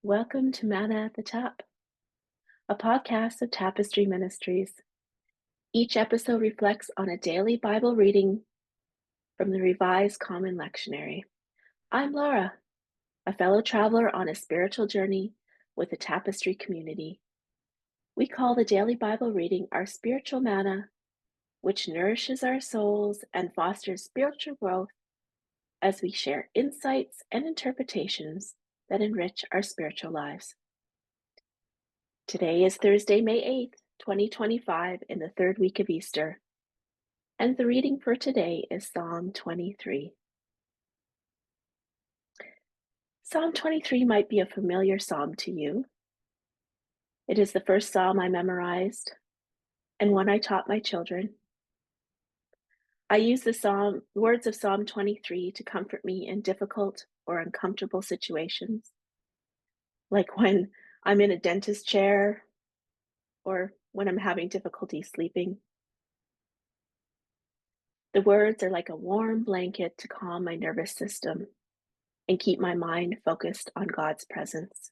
Welcome to Manna at the Tap, a podcast of Tapestry Ministries. Each episode reflects on a daily Bible reading from the Revised Common Lectionary. I'm Laura, a fellow traveler on a spiritual journey with the Tapestry community. We call the daily Bible reading our spiritual manna, which nourishes our souls and fosters spiritual growth as we share insights and interpretations that enrich our spiritual lives. Today is Thursday, May 8th, 2025, in the third week of Easter, and the reading for today is Psalm 23. Psalm 23 might be a familiar psalm to you. It is the first psalm I memorized and one I taught my children. I use the words of Psalm 23 to comfort me in difficult or uncomfortable situations, like when I'm in a dentist chair or when I'm having difficulty sleeping. The words are like a warm blanket to calm my nervous system and keep my mind focused on God's presence.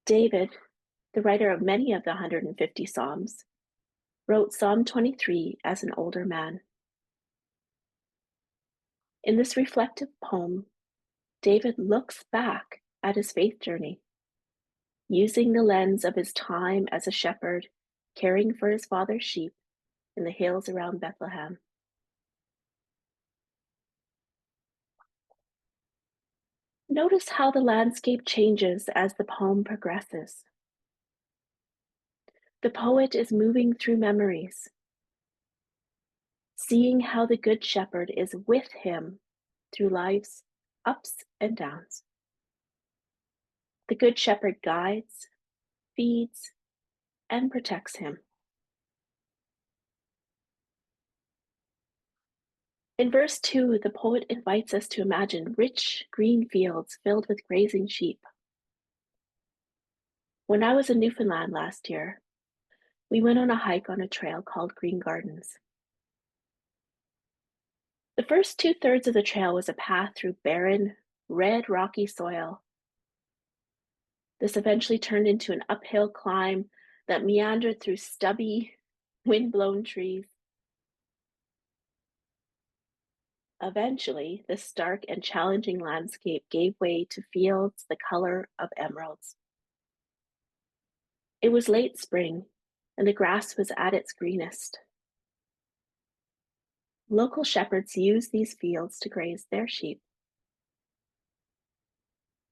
David, the writer of many of the 150 Psalms, wrote Psalm 23 as an older man. In this reflective poem, David looks back at his faith journey, using the lens of his time as a shepherd caring for his father's sheep in the hills around Bethlehem. Notice how the landscape changes as the poem progresses. The poet is moving through memories, seeing how the Good Shepherd is with him through life's ups and downs. The Good Shepherd guides, feeds, and protects him. In verse 2, the poet invites us to imagine rich green fields filled with grazing sheep. When I was in Newfoundland last year, we went on a hike on a trail called Green Gardens. The first 2/3 of the trail was a path through barren, red, rocky soil. This eventually turned into an uphill climb that meandered through stubby, wind-blown trees. Eventually, the stark and challenging landscape gave way to fields the color of emeralds. It was late spring, and the grass was at its greenest. Local shepherds used these fields to graze their sheep.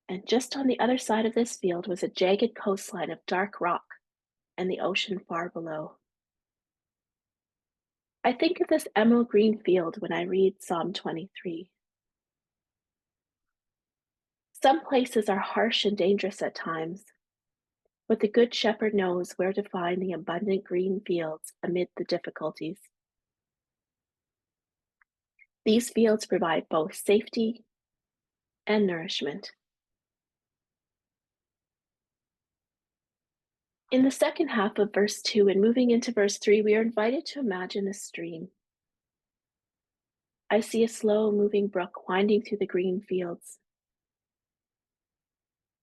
And just on the other side of this field was a jagged coastline of dark rock and the ocean far below. I think of this emerald green field when I read Psalm 23. Some places are harsh and dangerous at times, but the Good Shepherd knows where to find the abundant green fields amid the difficulties. These fields provide both safety and nourishment. In the second half of verse 2 and moving into verse 3, we are invited to imagine a stream. I see a slow moving brook winding through the green fields.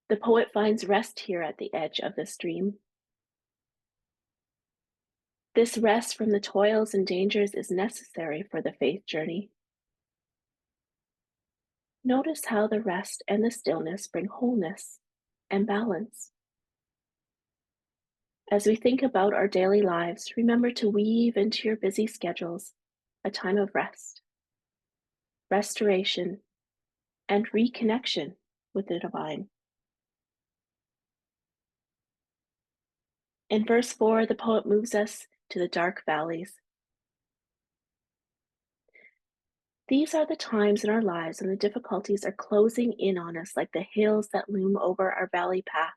The poet finds rest here at the edge of the stream. This rest from the toils and dangers is necessary for the faith journey. Notice how the rest and the stillness bring wholeness and balance. As we think about our daily lives, remember to weave into your busy schedules a time of rest, restoration, and reconnection with the divine. In verse 4, the poet moves us to the dark valleys. These are the times in our lives when the difficulties are closing in on us like the hills that loom over our valley path.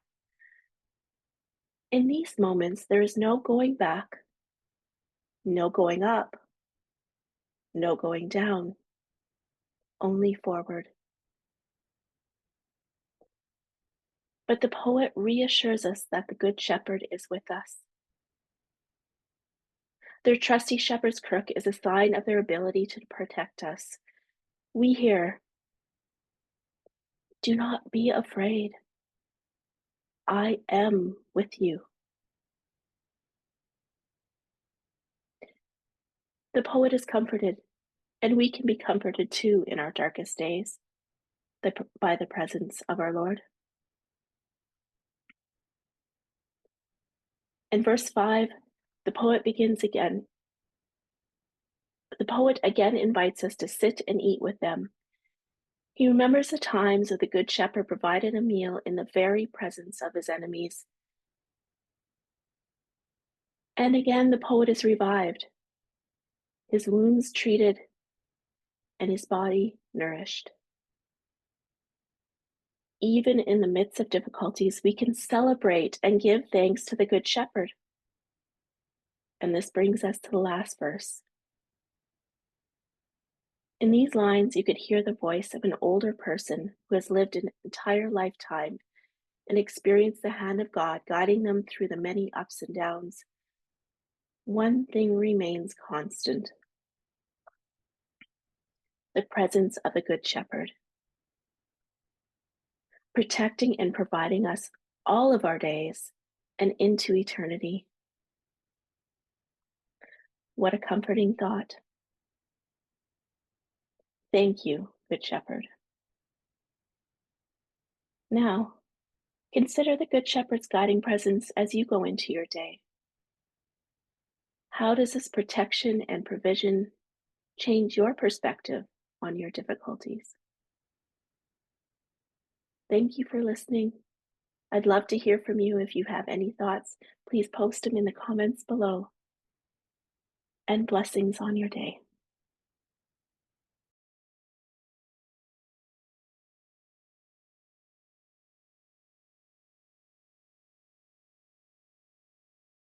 In these moments, there is no going back, no going up, no going down, only forward. But the poet reassures us that the Good Shepherd is with us. Their trusty shepherd's crook is a sign of their ability to protect us. We hear, Do not be afraid. I am with you. The poet is comforted, and we can be comforted too in our darkest days by the presence of our Lord. In verse 5, the poet begins again. The poet again invites us to sit and eat with them. He remembers the times of the Good Shepherd provided a meal in the very presence of his enemies. And again, the poet is revived, his wounds treated, and his body nourished. Even in the midst of difficulties, we can celebrate and give thanks to the Good Shepherd. And this brings us to the last verse. In these lines, you could hear the voice of an older person who has lived an entire lifetime and experienced the hand of God guiding them through the many ups and downs. One thing remains constant: the presence of the Good Shepherd, protecting and providing us all of our days and into eternity. What a comforting thought. Thank you, Good Shepherd. Now, consider the Good Shepherd's guiding presence as you go into your day. How does this protection and provision change your perspective on your difficulties? Thank you for listening. I'd love to hear from you. If you have any thoughts, please post them in the comments below. And blessings on your day.